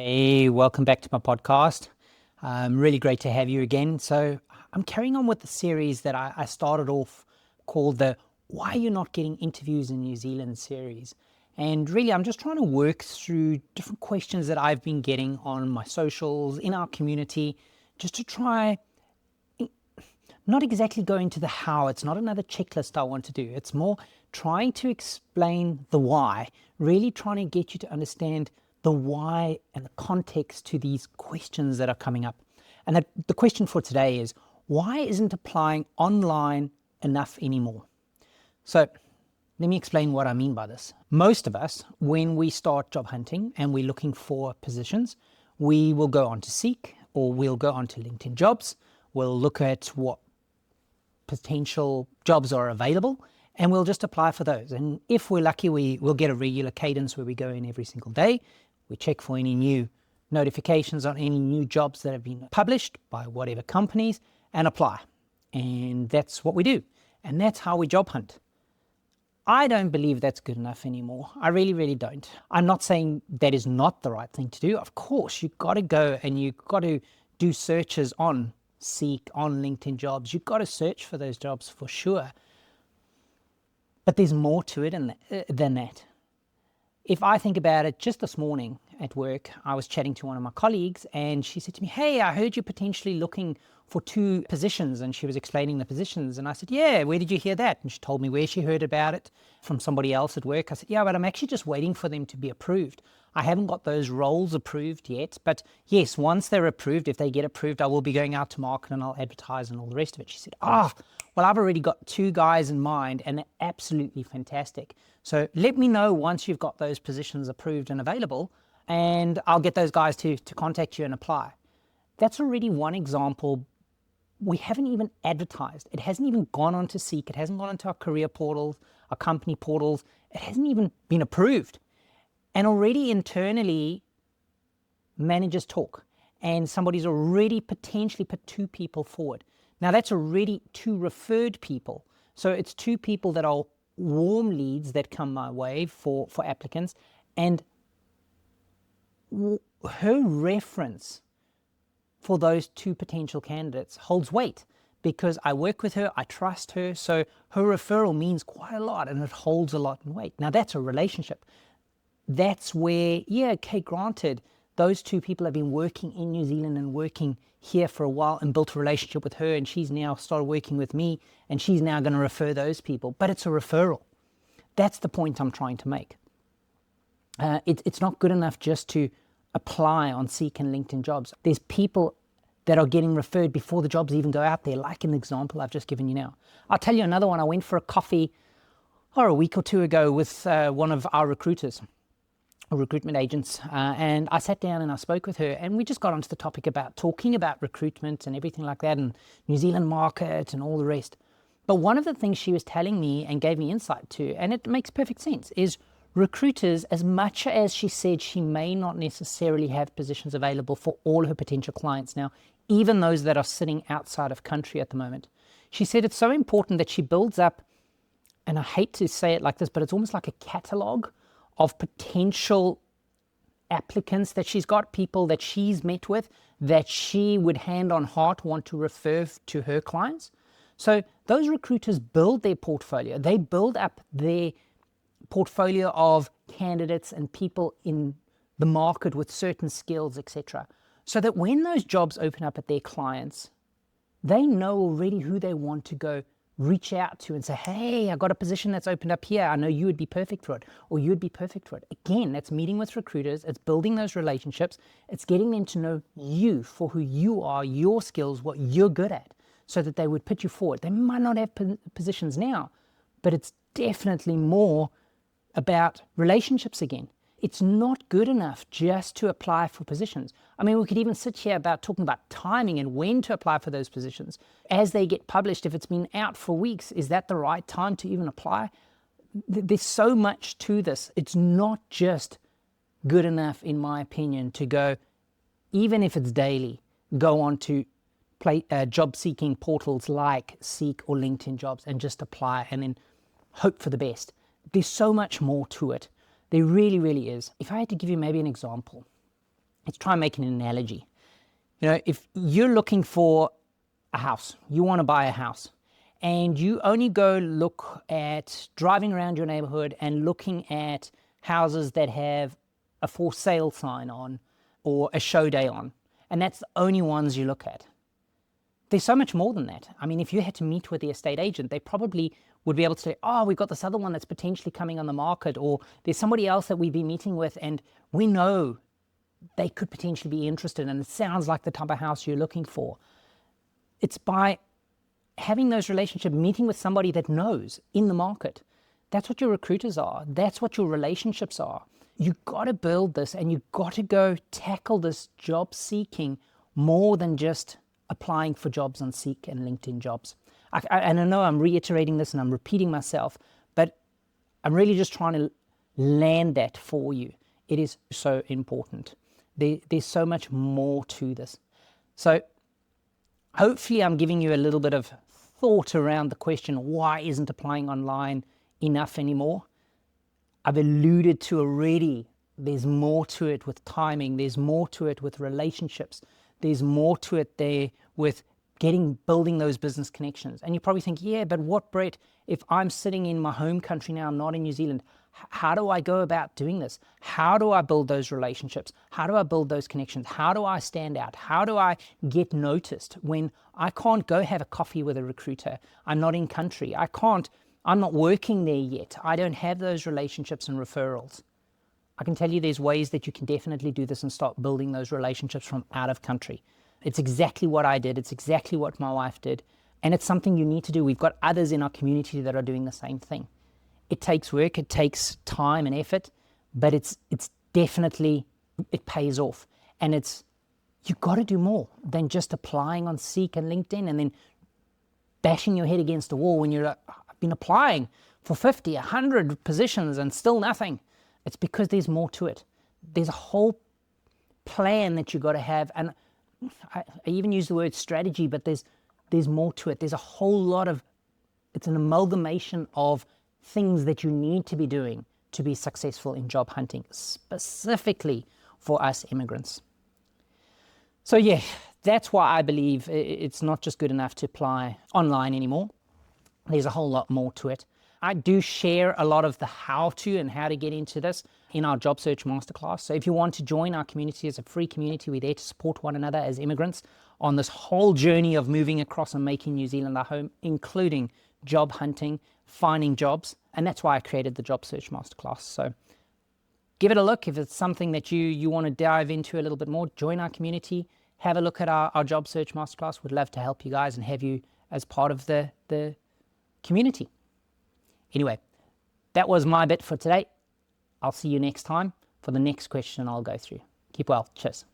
Hey, welcome back to my podcast. Really great to have you again. So I'm carrying on with the series that I started off called the Why You're Not Getting Interviews in New Zealand series. And really, I'm just trying to work through different questions that I've been getting on my socials, in our community, just to try, not exactly go into the how. It's not another checklist I want to do. It's more trying to explain the why, really trying to get you to understand the why and the context to these questions that are coming up. And the question for today is, why isn't applying online enough anymore? So let me explain what I mean by this. Most of us, when we start job hunting and we're looking for positions, we will go on to Seek or we'll go on to LinkedIn Jobs. We'll look at what potential jobs are available and we'll just apply for those. And if we're lucky, we'll get a regular cadence where we go in every single day. We check for any new notifications on any new jobs that have been published by whatever companies and apply. And that's what we do. And that's how we job hunt. I don't believe that's good enough anymore. I really, really don't. I'm not saying that is not the right thing to do. Of course, you've got to go and you've got to do searches on Seek, on LinkedIn Jobs. You've got to search for those jobs for sure. But there's more to it than that. If I think about it, just this morning at work, I was chatting to one of my colleagues and she said to me, "Hey, I heard you're potentially looking for 2 positions." And she was explaining the positions. And I said, "Yeah, where did you hear that?" And she told me where she heard about it from somebody else at work. I said, "Yeah, but I'm actually just waiting for them to be approved. I haven't got those roles approved yet. But yes, once they're approved, if they get approved, I will be going out to market and I'll advertise and all the rest of it." She said, well, I've already got 2 guys in mind and they're absolutely fantastic. So let me know once you've got those positions approved and available, and I'll get those guys to contact you and apply. That's already one example. We haven't even advertised. It hasn't even gone on to Seek. It hasn't gone onto our career portals, our company portals. It hasn't even been approved. And already internally, managers talk. And somebody's already potentially put 2 people forward. Now that's already 2 referred people. So it's 2 people that are warm leads that come my way for applicants. And her reference for those 2 potential candidates holds weight because I work with her, I trust her, so her referral means quite a lot and it holds a lot in weight. Now that's a relationship. That's where, granted, those 2 people have been working in New Zealand and working here for a while and built a relationship with her, and she's now started working with me and she's now going to refer those people, but it's a referral. That's the point I'm trying to make. It's not good enough just to apply on Seek and LinkedIn Jobs. There's people that are getting referred before the jobs even go out there, like an example I've just given you now. I'll tell you another one. I went for a coffee a week or 2 ago with one of our recruiters, recruitment agents, and I sat down and I spoke with her and we just got onto the topic about talking about recruitment and everything like that and New Zealand market and all the rest. But one of the things she was telling me and gave me insight to, and it makes perfect sense, is recruiters, as much as she said she may not necessarily have positions available for all her potential clients now, even those that are sitting outside of country at the moment, she said it's so important that she builds up, and I hate to say it like this, but it's almost like a catalog of potential applicants that she's got, people that she's met with, that she would hand on heart want to refer to her clients. So those recruiters build their portfolio. They build up their portfolio of candidates and people in the market with certain skills, etc. So that when those jobs open up at their clients, they know already who they want to go reach out to and say, "Hey, I got a position that's opened up here. I know you would be perfect for it, or you'd be perfect for it." Again, that's meeting with recruiters. It's building those relationships. It's getting them to know you for who you are, your skills, what you're good at, so that they would put you forward. They might not have positions now, but it's definitely more about relationships again. It's not good enough just to apply for positions. I mean, we could even sit here about talking about timing and when to apply for those positions. As they get published, if it's been out for weeks, is that the right time to even apply? There's so much to this. It's not just good enough, in my opinion, to go, even if it's daily, go on to job-seeking portals like Seek or LinkedIn Jobs and just apply and then hope for the best. There's so much more to it. There really, really is. If I had to give you maybe an example, let's try and make an analogy. If you're looking for a house, you want to buy a house, and you only go look at driving around your neighborhood and looking at houses that have a for sale sign on or a show day on, and that's the only ones you look at. There's so much more than that. I mean, if you had to meet with the estate agent, they probably would be able to say, oh, we've got this other one that's potentially coming on the market, or there's somebody else that we've been meeting with and we know they could potentially be interested and it sounds like the type of house you're looking for. It's by having those relationships, meeting with somebody that knows in the market. That's what your recruiters are. That's what your relationships are. You've got to build this, and you've got to go tackle this job seeking more than just applying for jobs on Seek and LinkedIn Jobs. And I know I'm reiterating this and I'm repeating myself, but I'm really just trying to land that for you. It is so important. There's so much more to this. So hopefully I'm giving you a little bit of thought around the question, why isn't applying online enough anymore? I've alluded to already, there's more to it with timing, there's more to it with relationships, there's more to it there with building those business connections. And you probably think, yeah, but what, Brett, if I'm sitting in my home country now, not in New Zealand, how do I go about doing this? How do I build those relationships? How do I build those connections? How do I stand out? How do I get noticed when I can't go have a coffee with a recruiter? I'm not in country. I'm not working there yet. I don't have those relationships and referrals. I can tell you there's ways that you can definitely do this and start building those relationships from out of country. It's exactly what I did. It's exactly what my wife did. And it's something you need to do. We've got others in our community that are doing the same thing. It takes work, it takes time and effort, but it's definitely, it pays off. And you've got to do more than just applying on Seek and LinkedIn and then bashing your head against the wall when you're like, I've been applying for 50, 100 positions and still nothing. It's because there's more to it. There's a whole plan that you've got to have. And I even use the word strategy, but there's more to it. There's a whole lot of, it's an amalgamation of things that you need to be doing to be successful in job hunting, specifically for us immigrants. So yeah, that's why I believe it's not just good enough to apply online anymore. There's a whole lot more to it. I do share a lot of the how-to and how to get into this in our job search masterclass. So if you want to join our community as a free community, we're there to support one another as immigrants on this whole journey of moving across and making New Zealand our home, including job hunting, finding jobs. And that's why I created the job search masterclass. So give it a look. If it's something that you want to dive into a little bit more, join our community, have a look at our job search masterclass. We'd love to help you guys and have you as part of the community. Anyway, that was my bit for today. I'll see you next time for the next question I'll go through. Keep well. Cheers.